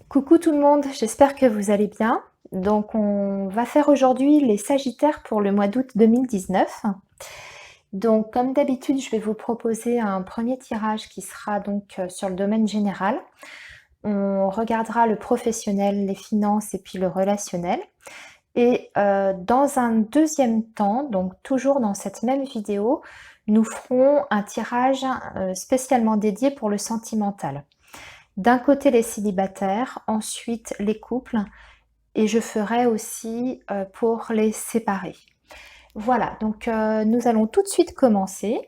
Coucou tout le monde, j'espère que vous allez bien. Donc on va faire aujourd'hui les Sagittaires pour le mois d'août 2019. Donc comme d'habitude, je vais vous proposer un premier tirage qui sera donc sur le domaine général. On regardera le professionnel, les finances et puis le relationnel. Et dans un deuxième temps, donc toujours dans cette même vidéo, nous ferons un tirage spécialement dédié pour le sentimental. D'un côté les célibataires, ensuite les couples et je ferai aussi pour les séparer. Voilà, donc nous allons tout de suite commencer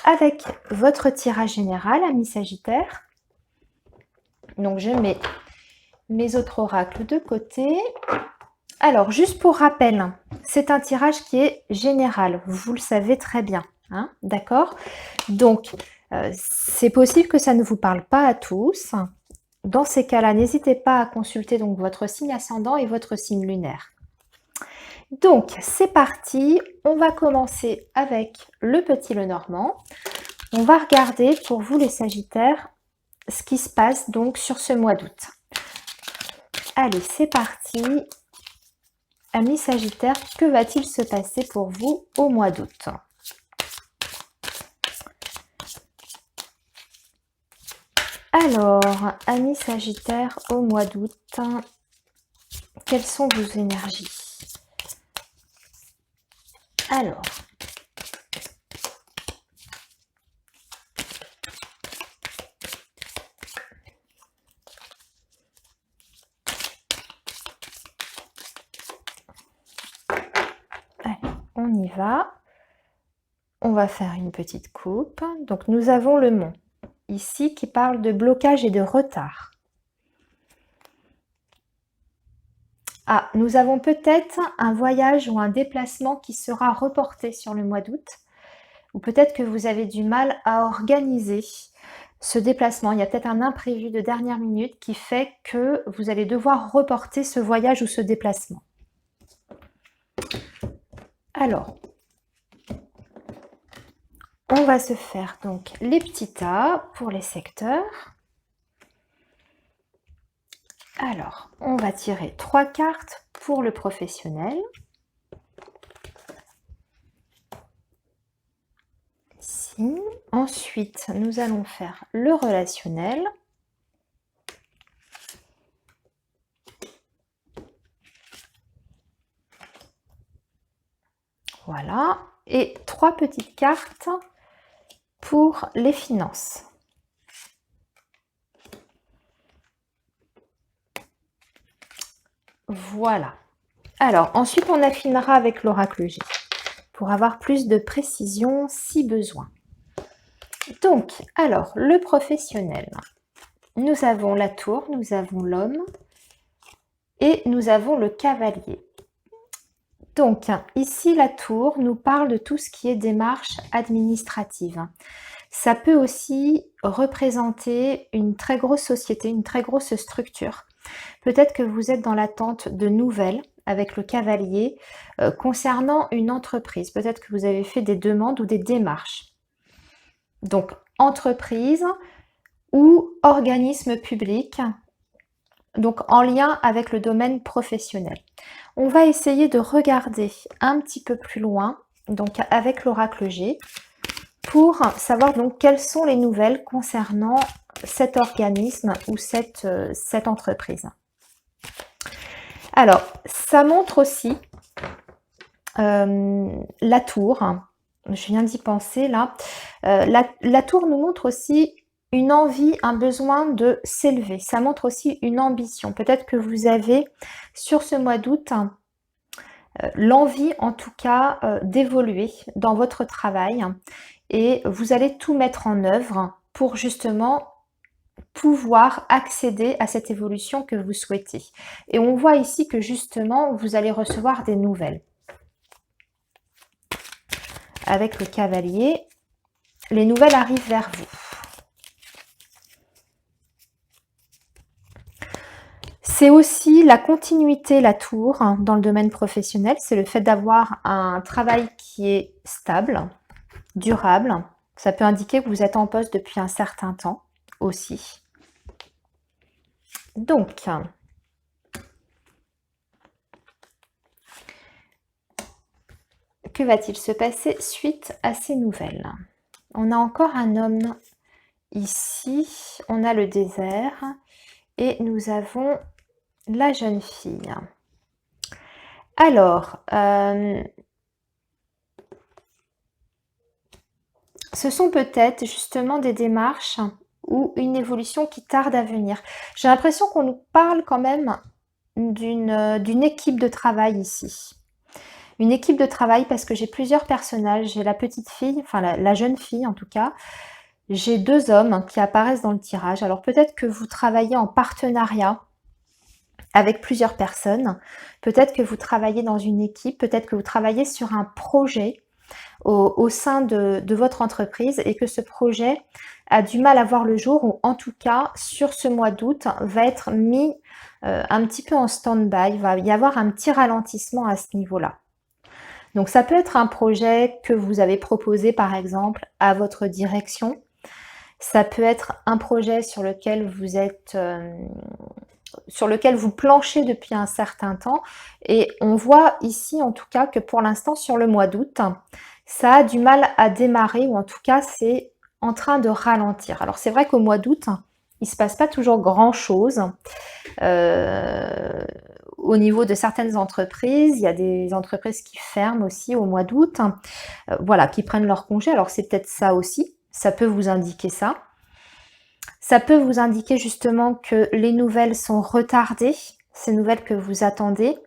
avec votre tirage général, amis Sagittaire. Donc je mets mes autres oracles de côté. Alors, juste pour rappel, c'est un tirage qui est général, vous le savez très bien, hein, d'accord? Donc, c'est possible que ça ne vous parle pas à tous. Dans ces cas-là, n'hésitez pas à consulter donc votre signe ascendant et votre signe lunaire. Donc, c'est parti. On va commencer avec le petit Lenormand. On va regarder pour vous les Sagittaires ce qui se passe donc sur ce mois d'août. Allez, c'est parti. Amis Sagittaires, que va-t-il se passer pour vous au mois d'août ? Alors, amis Sagittaires, au mois d'août, quelles sont vos énergies ? Alors, allez, on y va. On va faire une petite coupe. Donc, nous avons le mont ici qui parle de blocage et de retard. Ah, nous avons peut-être un voyage ou un déplacement qui sera reporté sur le mois d'août. Ou peut-être que vous avez du mal à organiser ce déplacement. Il y a peut-être un imprévu de dernière minute qui fait que vous allez devoir reporter ce voyage ou ce déplacement. Alors, on va se faire donc les petits tas pour les secteurs. Alors, on va tirer 3 cartes pour le professionnel. Ici. Ensuite, nous allons faire le relationnel. Voilà. Et 3 petites cartes pour les finances. Voilà. Alors, ensuite, on affinera avec l'oracle J pour avoir plus de précision si besoin. Donc, alors, le professionnel. Nous avons la tour, nous avons l'homme et nous avons le cavalier. Donc, ici, la tour nous parle de tout ce qui est démarche administrative. Ça peut aussi représenter une très grosse société, une très grosse structure. Peut-être que vous êtes dans l'attente de nouvelles avec le cavalier concernant une entreprise. Peut-être que vous avez fait des demandes ou des démarches. Donc, entreprise ou organisme public, donc en lien avec le domaine professionnel. On va essayer de regarder un petit peu plus loin, donc avec l'oracle G, pour savoir donc quelles sont les nouvelles concernant cet organisme ou cette entreprise. Alors, ça montre aussi la tour. Je viens d'y penser là. La tour nous montre aussi une envie, un besoin de s'élever. Ça montre aussi une ambition. Peut-être que vous avez sur ce mois d'août l'envie en tout cas d'évoluer dans votre travail et vous allez tout mettre en œuvre pour justement pouvoir accéder à cette évolution que vous souhaitez. Et on voit ici que justement vous allez recevoir des nouvelles. Avec le cavalier, les nouvelles arrivent vers vous. C'est aussi la continuité, la tour, dans le domaine professionnel. C'est le fait d'avoir un travail qui est stable, durable. Ça peut indiquer que vous êtes en poste depuis un certain temps aussi. Donc, que va-t-il se passer suite à ces nouvelles? On a encore un homme ici, on a le désert et nous avons la jeune fille. Alors, ce sont peut-être justement des démarches ou une évolution qui tarde à venir. J'ai l'impression qu'on nous parle quand même d'une équipe de travail ici. Une équipe de travail parce que j'ai plusieurs personnages. J'ai la petite fille, enfin la jeune fille en tout cas. J'ai 2 hommes qui apparaissent dans le tirage. Alors peut-être que vous travaillez en partenariat avec plusieurs personnes. Peut-être que vous travaillez dans une équipe. Peut-être que vous travaillez sur un projet au sein de votre entreprise et que ce projet a du mal à voir le jour ou en tout cas sur ce mois d'août va être mis un petit peu en stand-by. Il va y avoir un petit ralentissement à ce niveau-là. Donc ça peut être un projet que vous avez proposé par exemple à votre direction. Ça peut être un projet sur lequel vous êtes sur lequel vous planchez depuis un certain temps et on voit ici en tout cas que pour l'instant sur le mois d'août, ça a du mal à démarrer ou en tout cas c'est en train de ralentir. Alors c'est vrai qu'au mois d'août, il ne se passe pas toujours grand-chose. Au niveau de certaines entreprises, il y a des entreprises qui ferment aussi au mois d'août, voilà, qui prennent leur congé. Alors c'est peut-être ça aussi, ça peut vous indiquer ça. Ça peut vous indiquer justement que les nouvelles sont retardées, ces nouvelles que vous attendez,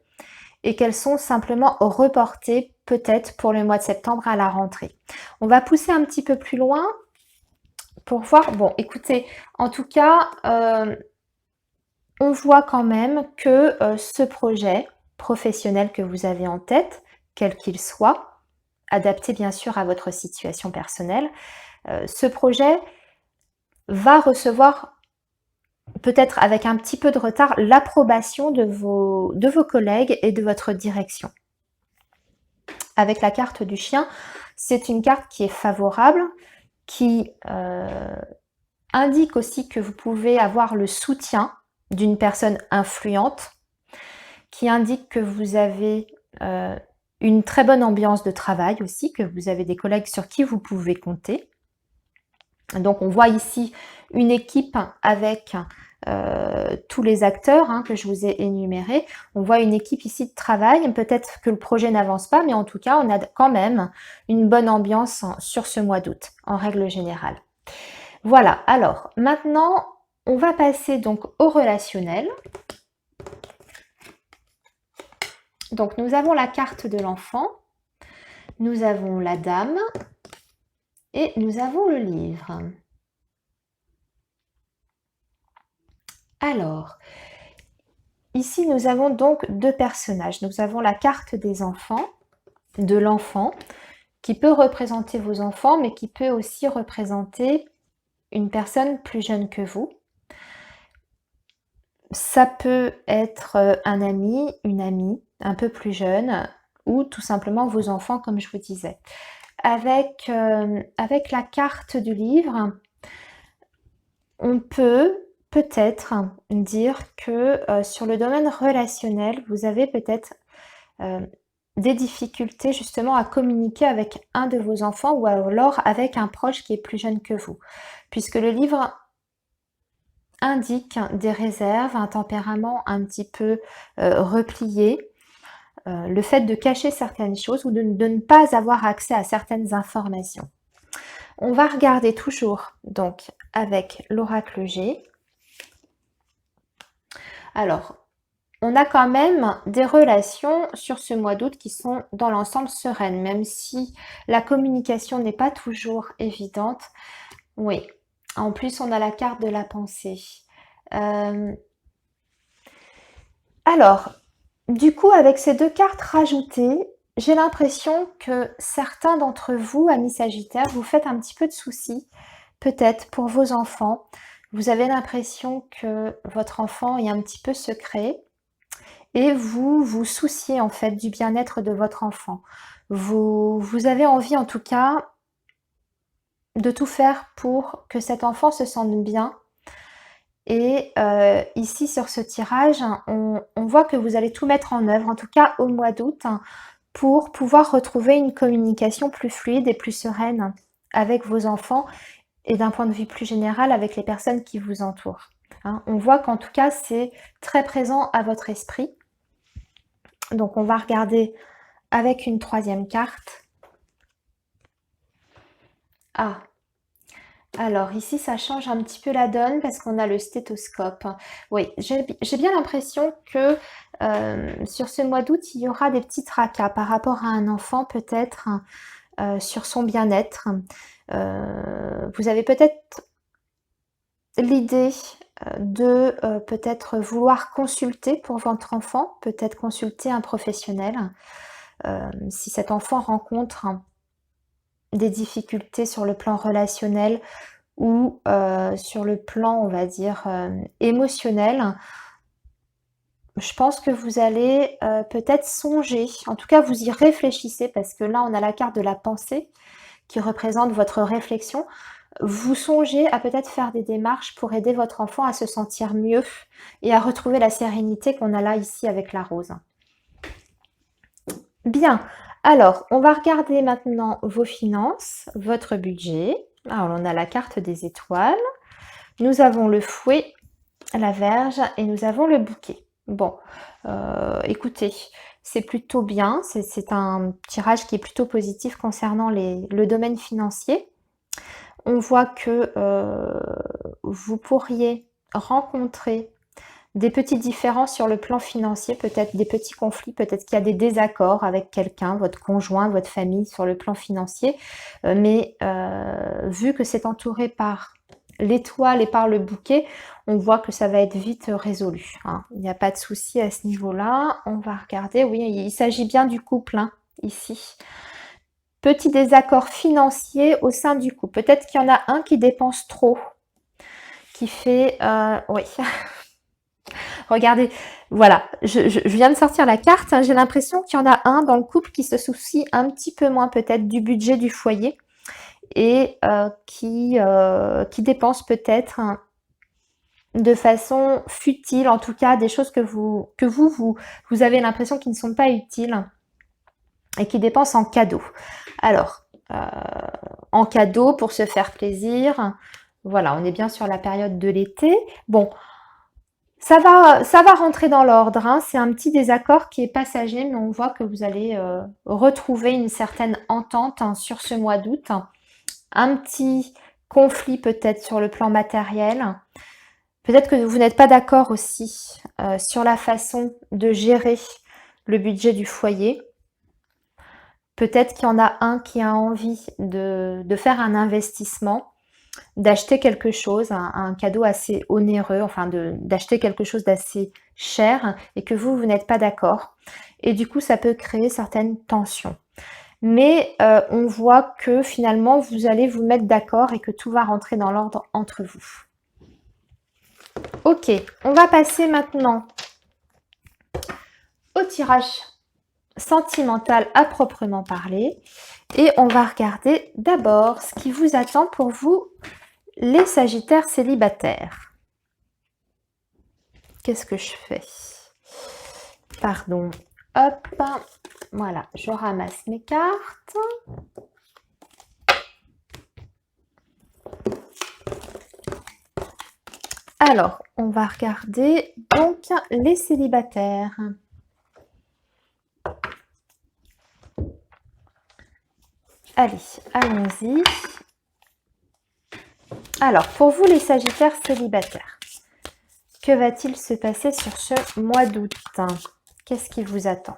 et qu'elles sont simplement reportées peut-être pour le mois de septembre à la rentrée. On va pousser un petit peu plus loin pour voir. Bon, écoutez, en tout cas, on voit quand même que ce projet professionnel que vous avez en tête, quel qu'il soit, adapté bien sûr à votre situation personnelle, ce projet va recevoir peut-être avec un petit peu de retard l'approbation de vos collègues et de votre direction. Avec la carte du chien, c'est une carte qui est favorable, qui indique aussi que vous pouvez avoir le soutien d'une personne influente, qui indique que vous avez une très bonne ambiance de travail aussi, que vous avez des collègues sur qui vous pouvez compter. Donc on voit ici une équipe avec tous les acteurs que je vous ai énumérés. On voit une équipe ici de travail. Peut-être que le projet n'avance pas, mais en tout cas, on a quand même une bonne ambiance sur ce mois d'août, en règle générale. Voilà, alors maintenant, on va passer donc au relationnel. Donc nous avons la carte de l'enfant, nous avons la dame et nous avons le livre. Alors, ici nous avons donc 2 personnages. Nous avons la carte des enfants, de l'enfant, qui peut représenter vos enfants, mais qui peut aussi représenter une personne plus jeune que vous. Ça peut être un ami, une amie, un peu plus jeune, ou tout simplement vos enfants, comme je vous disais. Avec la carte du livre, on peut peut-être dire que sur le domaine relationnel, vous avez peut-être des difficultés justement à communiquer avec un de vos enfants ou alors avec un proche qui est plus jeune que vous. Puisque le livre indique des réserves, un tempérament un petit peu replié, le fait de cacher certaines choses ou de ne pas avoir accès à certaines informations. On va regarder toujours donc avec l'oracle G. Alors, on a quand même des relations sur ce mois d'août qui sont dans l'ensemble sereines, même si la communication n'est pas toujours évidente. Oui, en plus on a la carte de la pensée. Alors, du coup, avec ces 2 cartes rajoutées, j'ai l'impression que certains d'entre vous, amis Sagittaires, vous faites un petit peu de soucis, peut-être pour vos enfants. Vous avez l'impression que votre enfant est un petit peu secret et vous vous souciez en fait du bien-être de votre enfant. Vous avez envie en tout cas de tout faire pour que cet enfant se sente bien Et ici sur ce tirage, on voit que vous allez tout mettre en œuvre, en tout cas au mois d'août, pour pouvoir retrouver une communication plus fluide et plus sereine avec vos enfants et d'un point de vue plus général avec les personnes qui vous entourent. Hein. On voit qu'en tout cas, c'est très présent à votre esprit. Donc on va regarder avec une troisième carte. Ah, alors ici, ça change un petit peu la donne parce qu'on a le stéthoscope. Oui, j'ai bien l'impression que sur ce mois d'août, il y aura des petits tracas par rapport à un enfant peut-être sur son bien-être. Vous avez peut-être l'idée de peut-être vouloir consulter pour votre enfant, peut-être consulter un professionnel. Si cet enfant rencontre des difficultés sur le plan relationnel ou sur le plan, on va dire, émotionnel, je pense que vous allez peut-être songer, en tout cas vous y réfléchissez parce que là on a la carte de la pensée qui représente votre réflexion. Vous songez à peut-être faire des démarches pour aider votre enfant à se sentir mieux et à retrouver la sérénité qu'on a là ici avec la rose. Bien, alors on va regarder maintenant vos finances, votre budget. Alors on a la carte des étoiles, nous avons le fouet, la Vierge et nous avons le bouquet. Bon, écoutez, c'est plutôt bien, c'est un tirage qui est plutôt positif concernant le domaine financier. On voit que vous pourriez rencontrer des petites différences sur le plan financier, peut-être des petits conflits, peut-être qu'il y a des désaccords avec quelqu'un, votre conjoint, votre famille sur le plan financier, mais vu que c'est entouré par l'étoile et par le bouquet, on voit que ça va être vite résolu. Hein. Il n'y a pas de souci à ce niveau-là. On va regarder, oui, il s'agit bien du couple, hein, ici. Petit désaccord financier au sein du couple. Peut-être qu'il y en a un qui dépense trop, qui fait... oui. Regardez, voilà, je viens de sortir la carte. Hein, j'ai l'impression qu'il y en a un dans le couple qui se soucie un petit peu moins peut-être du budget du foyer et qui dépense peut-être de façon futile, en tout cas des choses que vous avez l'impression qui ne sont pas utiles et qui dépensent en cadeau. Alors, en cadeau pour se faire plaisir. Voilà, on est bien sur la période de l'été. Bon, ça va rentrer dans l'ordre. Hein. C'est un petit désaccord qui est passager, mais on voit que vous allez retrouver une certaine entente hein, sur ce mois d'août. Un petit conflit peut-être sur le plan matériel. Peut-être que vous n'êtes pas d'accord aussi sur la façon de gérer le budget du foyer. Peut-être qu'il y en a un qui a envie de faire un investissement, d'acheter quelque chose, un cadeau assez onéreux, enfin d'acheter quelque chose d'assez cher et que vous n'êtes pas d'accord. Et du coup, ça peut créer certaines tensions. Mais on voit que finalement, vous allez vous mettre d'accord et que tout va rentrer dans l'ordre entre vous. Ok, on va passer maintenant au tirage sentimental à proprement parler. Et on va regarder d'abord ce qui vous attend pour vous, les Sagittaires célibataires. Qu'est-ce que je fais? Pardon. Hop. Voilà, je ramasse mes cartes. Alors, on va regarder donc les célibataires. Allez, allons-y. Alors, pour vous les Sagittaires célibataires, que va-t-il se passer sur ce mois d'août? Qu'est-ce qui vous attend?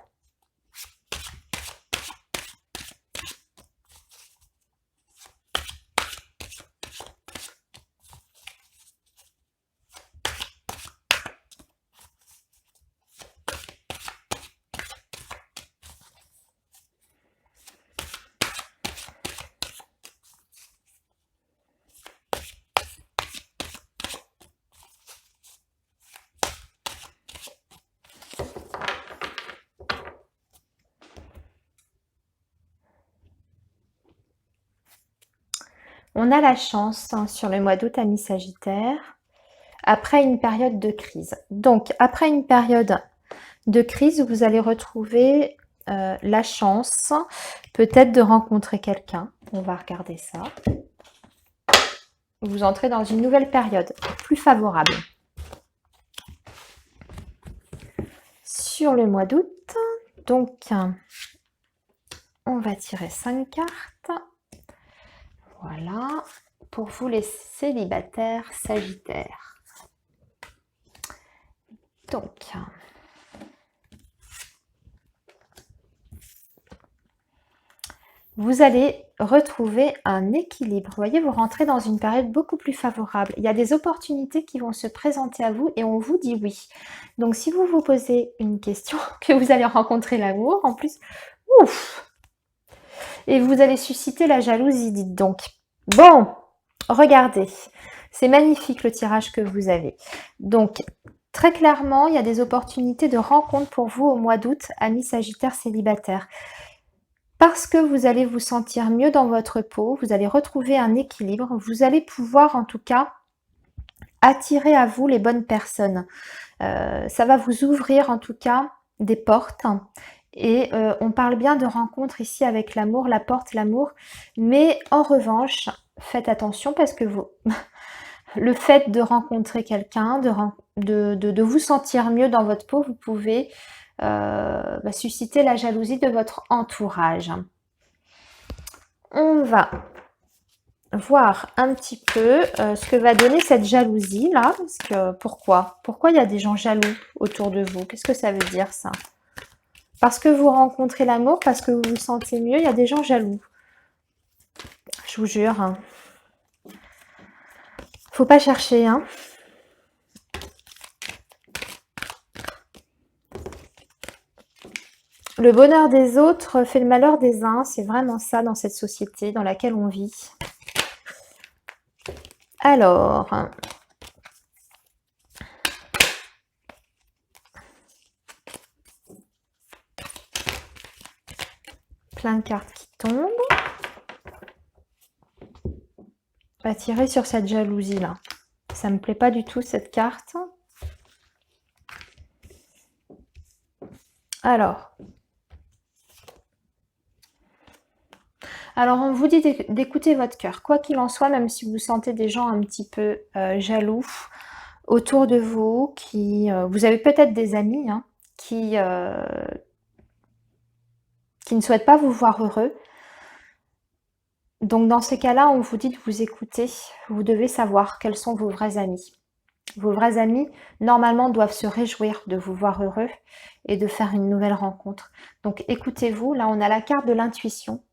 On a la chance hein, sur le mois d'août, amis Sagittaires. après une période de crise. Donc, après une période de crise, vous allez retrouver la chance peut-être de rencontrer quelqu'un. On va regarder ça. Vous entrez dans une nouvelle période, plus favorable. Sur le mois d'août, donc, on va tirer 5 cartes. Voilà, pour vous les célibataires sagittaires. Donc, vous allez retrouver un équilibre. Vous voyez, vous rentrez dans une période beaucoup plus favorable. Il y a des opportunités qui vont se présenter à vous et on vous dit oui. Donc, si vous vous posez une question, que vous allez rencontrer l'amour, en plus, ouf! Et vous allez susciter la jalousie, dites donc. Bon, regardez. C'est magnifique le tirage que vous avez. Donc, très clairement, il y a des opportunités de rencontre pour vous au mois d'août, amis sagittaires célibataires. Parce que vous allez vous sentir mieux dans votre peau, vous allez retrouver un équilibre, vous allez pouvoir en tout cas attirer à vous les bonnes personnes. Ça va vous ouvrir en tout cas des portes. Et on parle bien de rencontre ici avec l'amour, la porte, l'amour. Mais en revanche, faites attention parce que vous, le fait de rencontrer quelqu'un, de vous sentir mieux dans votre peau, vous pouvez susciter la jalousie de votre entourage. On va voir un petit peu ce que va donner cette jalousie là. Parce que, pourquoi il y a des gens jaloux autour de vous? Qu'est-ce que ça veut dire ça? Parce que vous rencontrez l'amour, parce que vous vous sentez mieux, il y a des gens jaloux. Je vous jure. Hein. Faut pas chercher, hein. Le bonheur des autres fait le malheur des uns. C'est vraiment ça dans cette société dans laquelle on vit. Alors, plein de cartes qui tombent. On va tirer sur cette jalousie là. Ça me plaît pas du tout cette carte. Alors, on vous dit d'écouter votre cœur. Quoi qu'il en soit, même si vous sentez des gens un petit peu jaloux autour de vous, vous avez peut-être des amis hein, qui ne souhaitent pas vous voir heureux. Donc dans ces cas-là, on vous dit de vous écouter. Vous devez savoir quels sont vos vrais amis. Vos vrais amis, normalement, doivent se réjouir de vous voir heureux et de faire une nouvelle rencontre. Donc écoutez-vous. Là, on a la carte de l'intuition.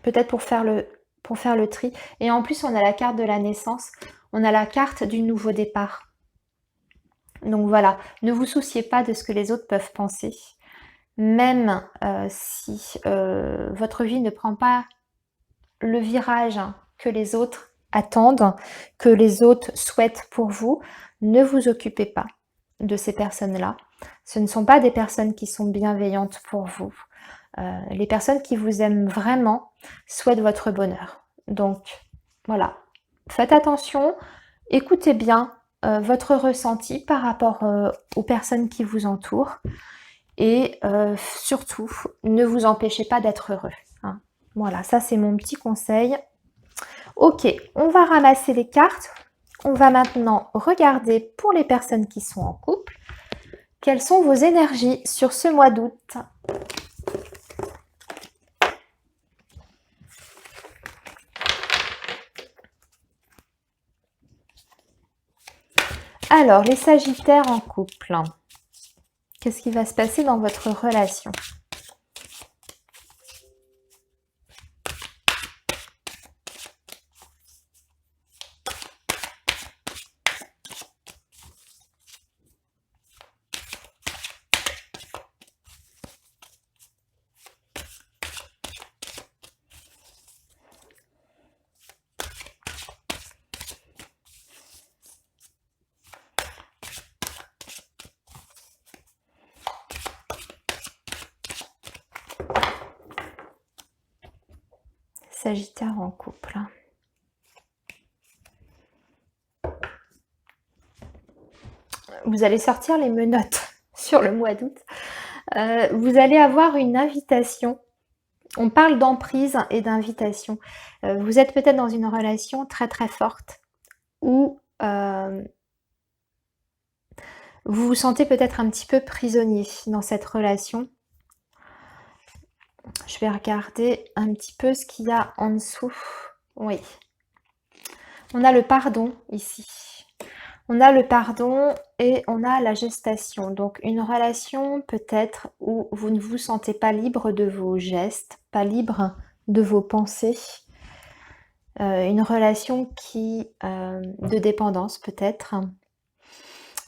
Peut-être pour faire le tri. Et en plus, on a la carte de la naissance. On a la carte du nouveau départ. Donc voilà, ne vous souciez pas de ce que les autres peuvent penser. Même si votre vie ne prend pas le virage que les autres attendent, que les autres souhaitent pour vous, ne vous occupez pas de ces personnes-là. Ce ne sont pas des personnes qui sont bienveillantes pour vous. Les personnes qui vous aiment vraiment souhaitent votre bonheur. Donc, voilà. Faites attention, écoutez bien votre ressenti par rapport aux personnes qui vous entourent et surtout, ne vous empêchez pas d'être heureux. Hein. Voilà, ça c'est mon petit conseil. Ok, on va ramasser les cartes. On va maintenant regarder pour les personnes qui sont en couple. Quelles sont vos énergies sur ce mois d'août ? Alors, les Sagittaires en couple. Qu'est-ce qui va se passer dans votre relation ? Sagittaire en couple. vous allez sortir les menottes sur le mois d'août. Vous allez avoir une invitation. On parle d'emprise et d'invitation. Vous êtes peut-être dans une relation très très forte où vous vous sentez peut-être un petit peu prisonnier dans cette relation. Je vais regarder un petit peu ce qu'il y a en dessous. Oui. On a le pardon ici. On a le pardon et on a la gestation. Donc une relation peut-être où vous ne vous sentez pas libre de vos gestes, pas libre de vos pensées. Une relation de dépendance peut-être.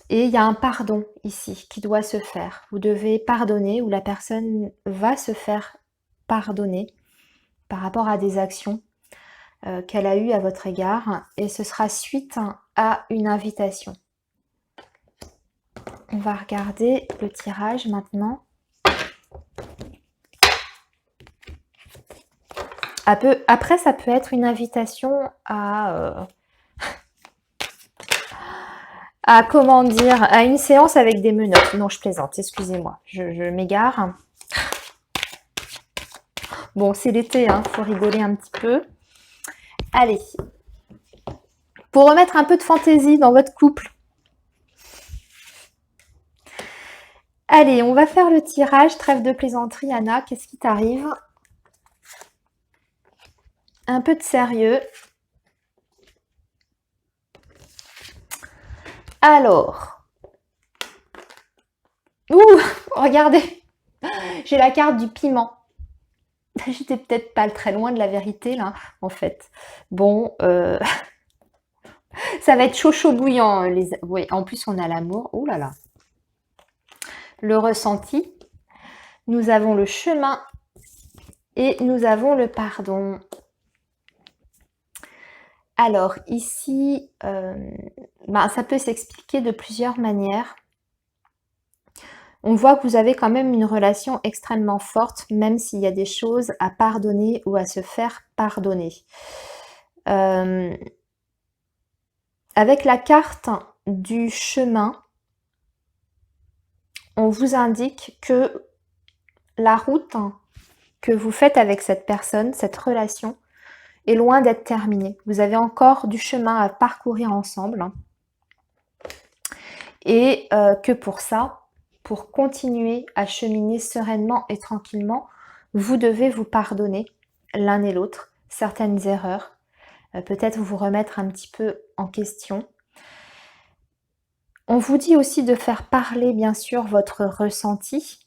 Et il y a un pardon ici qui doit se faire. Vous devez pardonner ou la personne va se faire pardonner par rapport à des actions qu'elle a eues à votre égard. Et ce sera suite à une invitation. On va regarder le tirage maintenant. Après, ça peut être une invitation à comment dire, à une séance avec des menottes. Non, je plaisante, excusez-moi, je m'égare. Bon, c'est l'été, hein, faut rigoler un petit peu. Allez, pour remettre un peu de fantaisie dans votre couple. Allez, on va faire le tirage. Trêve de plaisanterie, Anna, qu'est-ce qui t'arrive? Un peu de sérieux. Alors. Ouh, regardez. J'ai la carte du piment. J'étais peut-être pas très loin de la vérité, là, en fait. Bon, ça va être chaud, chaud bouillant. Oui, en plus, on a l'amour. Oh là là. Le ressenti. Nous avons le chemin. Et nous avons le pardon. Alors, ici, ça peut s'expliquer de plusieurs manières. On voit que vous avez quand même une relation extrêmement forte, même s'il y a des choses à pardonner ou à se faire pardonner. Avec la carte du chemin, on vous indique que la route que vous faites avec cette personne, cette relation, est loin d'être terminée. Vous avez encore du chemin à parcourir ensemble. Et que pour ça, pour continuer à cheminer sereinement et tranquillement, vous devez vous pardonner l'un et l'autre certaines erreurs, peut-être vous remettre un petit peu en question. On vous dit aussi de faire parler bien sûr votre ressenti,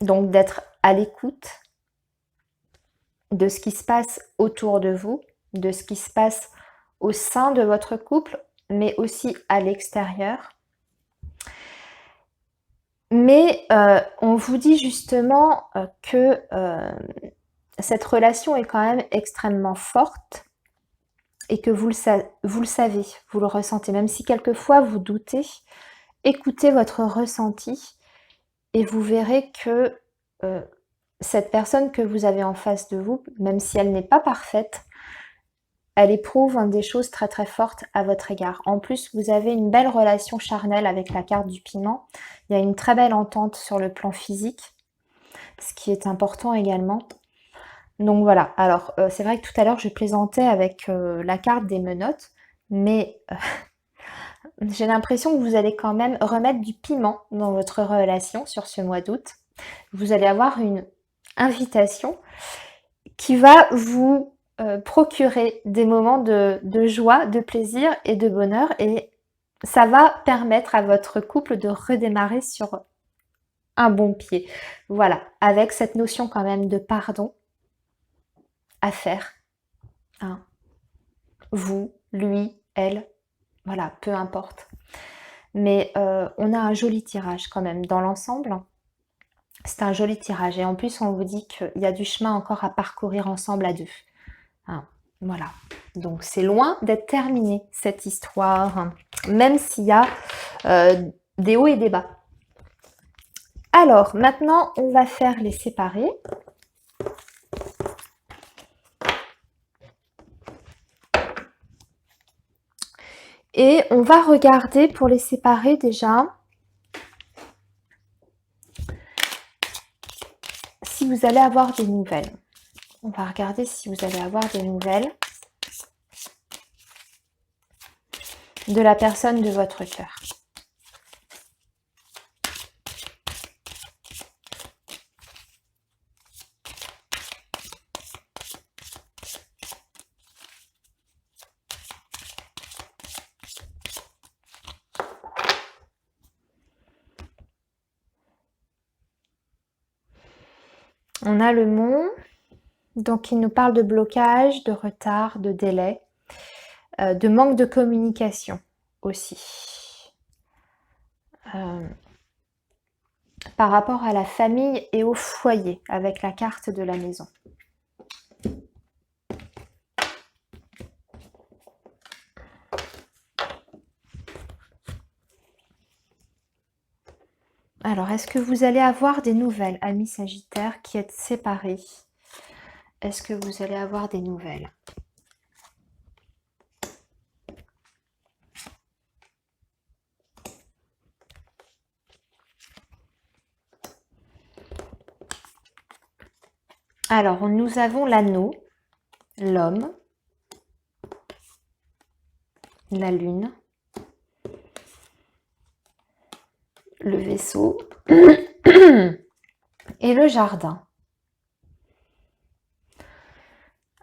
donc d'être à l'écoute de ce qui se passe autour de vous, de ce qui se passe au sein de votre couple, mais aussi à l'extérieur. Mais on vous dit justement que cette relation est quand même extrêmement forte et que vous le savez, vous le ressentez. Même si quelquefois vous doutez, écoutez votre ressenti et vous verrez que cette personne que vous avez en face de vous, même si elle n'est pas parfaite, elle éprouve des choses très très fortes à votre égard. En plus, vous avez une belle relation charnelle avec la carte du piment. Il y a une très belle entente sur le plan physique, ce qui est important également. Donc voilà, alors c'est vrai que tout à l'heure je plaisantais avec la carte des menottes, mais j'ai l'impression que vous allez quand même remettre du piment dans votre relation sur ce mois d'août. Vous allez avoir une invitation qui va vous procurer des moments de joie, de plaisir et de bonheur, et ça va permettre à votre couple de redémarrer sur un bon pied. Voilà, avec cette notion quand même de pardon à faire. Hein. Vous, lui, elle, voilà, peu importe. Mais on a un joli tirage quand même dans l'ensemble. C'est un joli tirage et en plus on vous dit qu'il y a du chemin encore à parcourir ensemble à deux. Hein, voilà, donc c'est loin d'être terminé cette histoire, même s'il y a des hauts et des bas. Alors maintenant on va faire les séparer. Et on va regarder pour les séparer déjà si vous allez avoir des nouvelles. On va regarder si vous allez avoir des nouvelles de la personne de votre cœur. On a le mont, donc il nous parle de blocage, de retard, de délai, de manque de communication aussi. Par rapport à la famille et au foyer, avec la carte de la maison. Alors, est-ce que vous allez avoir des nouvelles, amis Sagittaires, qui êtes séparés? Est-ce que vous allez avoir des nouvelles? Alors, nous avons l'anneau, l'homme, la lune, le vaisseau et le jardin.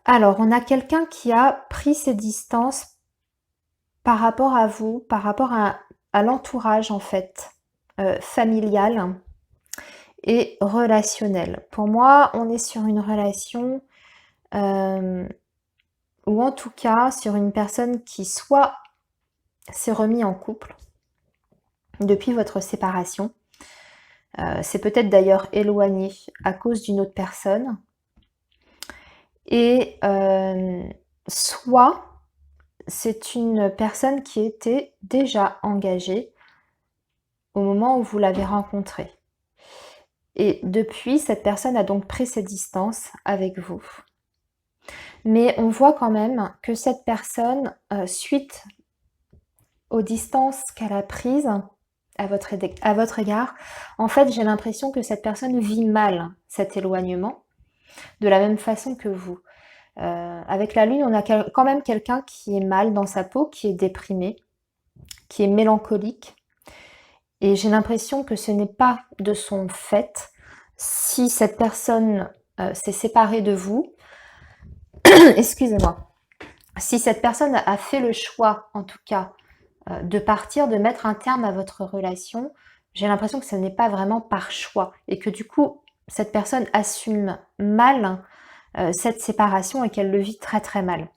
Alors, on a quelqu'un qui a pris ses distances par rapport à vous, par rapport à l'entourage en fait, familial et relationnel. Pour moi, on est sur une relation, ou en tout cas sur une personne qui soit s'est remis en couple depuis votre séparation. C'est peut-être d'ailleurs éloigné à cause d'une autre personne. Et soit c'est une personne qui était déjà engagée au moment où vous l'avez rencontrée. Et depuis, cette personne a donc pris ses distances avec vous. Mais on voit quand même que cette personne, suite aux distances qu'elle a prises à votre égard, en fait, j'ai l'impression que cette personne vit mal cet éloignement, de la même façon que vous. Avec la lune, on a quand même quelqu'un qui est mal dans sa peau, qui est déprimé, qui est mélancolique. Et j'ai l'impression que ce n'est pas de son fait si cette personne s'est séparée de vous. Excusez-moi. Si cette personne a fait le choix, en tout cas, de partir, de mettre un terme à votre relation, j'ai l'impression que ce n'est pas vraiment par choix et que du coup, cette personne assume mal cette séparation et qu'elle le vit très très mal.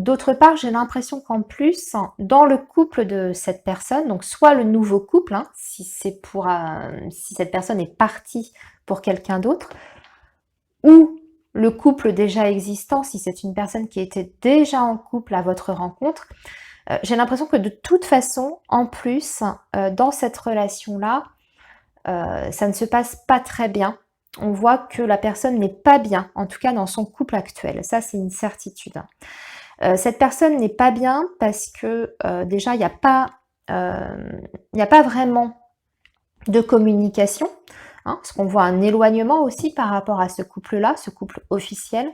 D'autre part, j'ai l'impression qu'en plus, dans le couple de cette personne, donc soit le nouveau couple, hein, si cette personne est partie pour quelqu'un d'autre, ou le couple déjà existant, si c'est une personne qui était déjà en couple à votre rencontre, j'ai l'impression que de toute façon, en plus, dans cette relation-là, ça ne se passe pas très bien. On voit que la personne n'est pas bien, en tout cas dans son couple actuel. Ça, c'est une certitude. Cette personne n'est pas bien parce que déjà, il n'y a pas vraiment de communication, hein, parce qu'on voit un éloignement aussi par rapport à ce couple-là, ce couple officiel.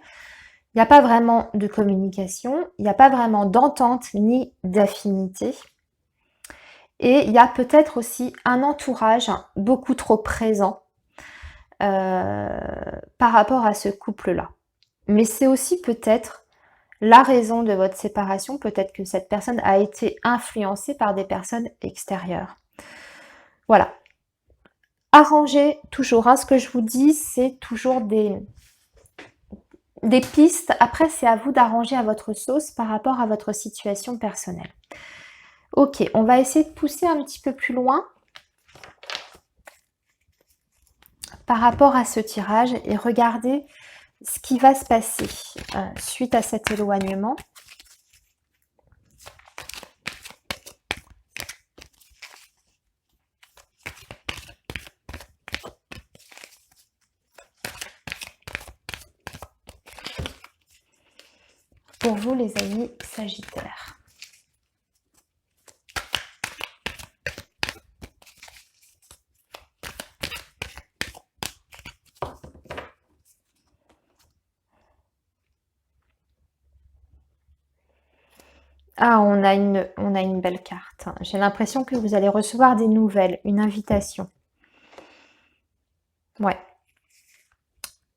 Il n'y a pas vraiment de communication, il n'y a pas vraiment d'entente ni d'affinité. Et il y a peut-être aussi un entourage beaucoup trop présent par rapport à ce couple-là. Mais c'est aussi peut-être la raison de votre séparation, peut-être que cette personne a été influencée par des personnes extérieures. Voilà. Arrangez toujours, hein, ce que je vous dis, c'est toujours des pistes. Après, c'est à vous d'arranger à votre sauce par rapport à votre situation personnelle. Ok, on va essayer de pousser un petit peu plus loin par rapport à ce tirage et regarder ce qui va se passer suite à cet éloignement. Pour vous, les amis Sagittaires. Ah, on a une belle carte. J'ai l'impression que vous allez recevoir des nouvelles, une invitation. Ouais.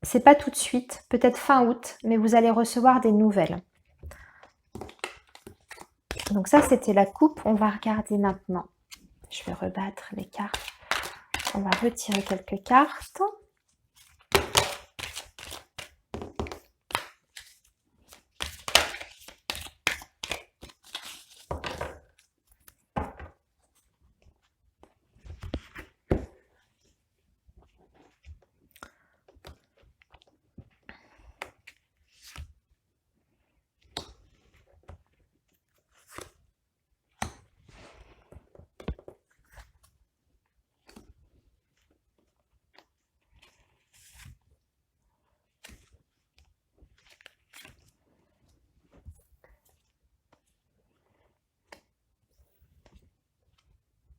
C'est pas tout de suite, peut-être fin août, mais vous allez recevoir des nouvelles. Donc ça, c'était la coupe. On va regarder maintenant. Je vais rebattre les cartes. On va retirer quelques cartes.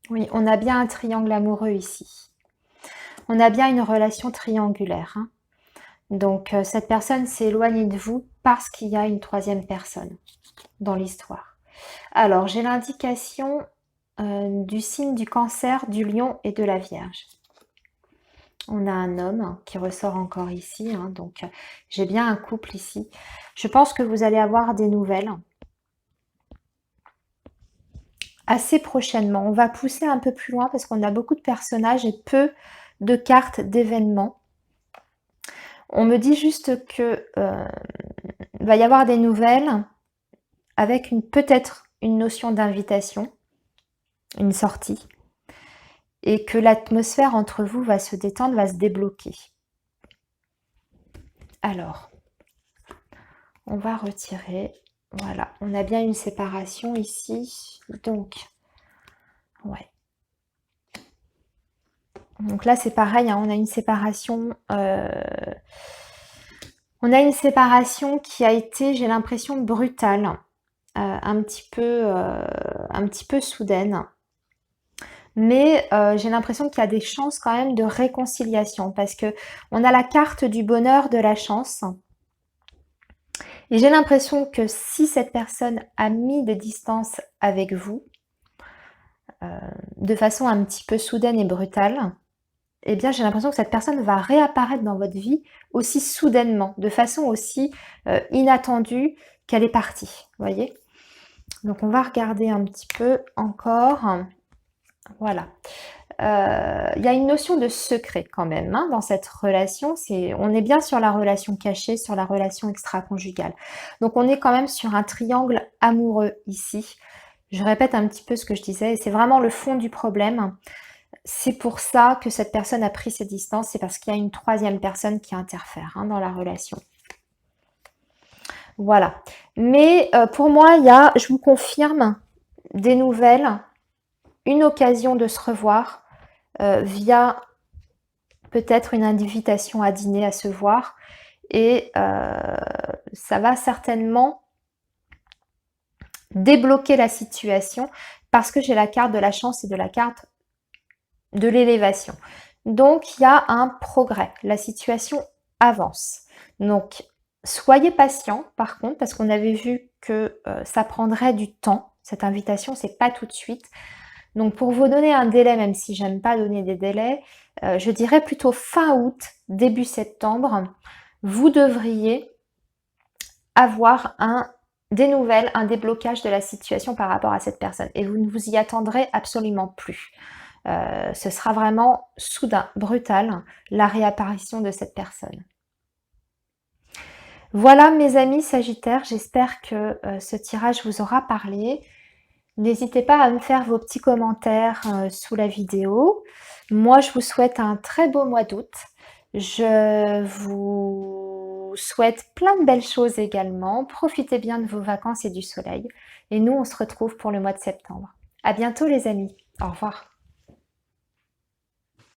Oui, on a bien un triangle amoureux ici. On a bien une relation triangulaire. Hein. Donc, cette personne s'est éloignée de vous parce qu'il y a une troisième personne dans l'histoire. Alors, j'ai l'indication du signe du Cancer, du Lion et de la Vierge. On a un homme qui ressort encore ici. Hein, donc, j'ai bien un couple ici. Je pense que vous allez avoir des nouvelles assez prochainement. On va pousser un peu plus loin parce qu'on a beaucoup de personnages et peu de cartes d'événements. On me dit juste que va y avoir des nouvelles avec peut-être une notion d'invitation, une sortie, et que l'atmosphère entre vous va se détendre, va se débloquer. Alors, on va retirer. Voilà, on a bien une séparation ici. Donc, ouais. Donc là, c'est pareil, hein, on a une séparation. On a une séparation qui a été, j'ai l'impression, brutale, un petit peu soudaine. Mais j'ai l'impression qu'il y a des chances quand même de réconciliation parce que on a la carte du bonheur, de la chance. Et j'ai l'impression que si cette personne a mis des distances avec vous, de façon un petit peu soudaine et brutale, eh bien j'ai l'impression que cette personne va réapparaître dans votre vie aussi soudainement, de façon aussi inattendue qu'elle est partie, vous voyez. Donc on va regarder un petit peu encore. Voilà. Il y a une notion de secret quand même hein, dans cette relation. On est bien sur la relation cachée, sur la relation extra-conjugale. Donc on est quand même sur un triangle amoureux ici. Je répète un petit peu ce que je disais, et c'est vraiment le fond du problème. C'est pour ça que cette personne a pris ses distances, c'est parce qu'il y a une troisième personne qui interfère hein, dans la relation. Voilà. Mais pour moi, je vous confirme, des nouvelles, une occasion de se revoir via peut-être une invitation à dîner, à se voir. Et ça va certainement débloquer la situation parce que j'ai la carte de la chance et de la carte de l'élévation. Donc, il y a un progrès. La situation avance. Donc, soyez patient, par contre, parce qu'on avait vu que ça prendrait du temps. Cette invitation, c'est pas tout de suite. Donc, pour vous donner un délai, même si j'aime pas donner des délais, je dirais plutôt fin août, début septembre, vous devriez avoir des nouvelles, un déblocage de la situation par rapport à cette personne. Et vous ne vous y attendrez absolument plus. Ce sera vraiment soudain, brutal, la réapparition de cette personne. Voilà mes amis Sagittaires, j'espère que ce tirage vous aura parlé. N'hésitez pas à me faire vos petits commentaires sous la vidéo. Moi, je vous souhaite un très beau mois d'août. Je vous souhaite plein de belles choses également. Profitez bien de vos vacances et du soleil. Et nous, on se retrouve pour le mois de septembre. À bientôt les amis. Au revoir.